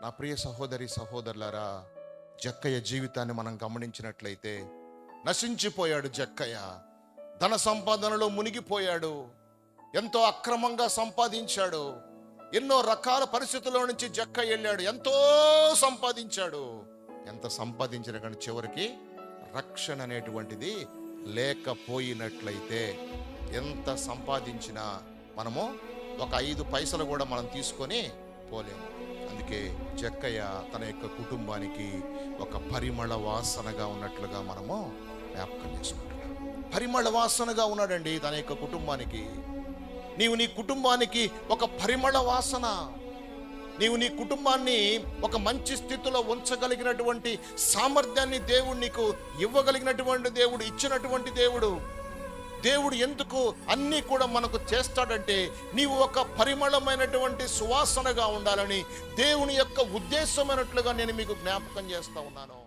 నా ప్రియ సహోదరి సహోదరులారా, జక్కయ్య జీవితాన్ని మనం గమనించినట్లయితే నశించిపోయాడు. జక్కయ్య ధన సంపాదనలో మునిగిపోయాడు. ఎంతో అక్రమంగా సంపాదించాడు. ఎన్నో రకాల పరిస్థితుల్లో నుంచి జక్కయ్య వెళ్ళాడు. ఎంతో సంపాదించాడు. ఎంత సంపాదించిన కానీ చివరికి రక్షణ అనేటువంటిది లేకపోయినట్లయితే ఎంత సంపాదించినా మనము ఒక 5 పైసలు కూడా మనం తీసుకొని పోలేము. అందుకే జక్కయ్య తన యొక్క కుటుంబానికి ఒక పరిమళ వాసనగా ఉన్నట్లుగా మనము జ్ఞాపకం చేసుకుంటున్నాం. పరిమళ వాసనగా ఉన్నాడండి తన యొక్క కుటుంబానికి. నీవు నీ కుటుంబానికి ఒక పరిమళ వాసన. నీవు నీ కుటుంబాన్ని ఒక మంచి స్థితిలో ఉంచగలిగినటువంటి సామర్థ్యాన్ని దేవుడు నీకు ఇవ్వగలిగినటువంటి దేవుడు, ఇచ్చినటువంటి దేవుడు. దేవుడు ఎందుకు అన్నీ కూడా మనకు చేస్తాడంటే నీవు ఒక పరిమళమైనటువంటి సువాసనగా ఉండాలని దేవుని యొక్క ఉద్దేశమైనట్లుగా నేను మీకు జ్ఞాపకం చేస్తా ఉన్నాను.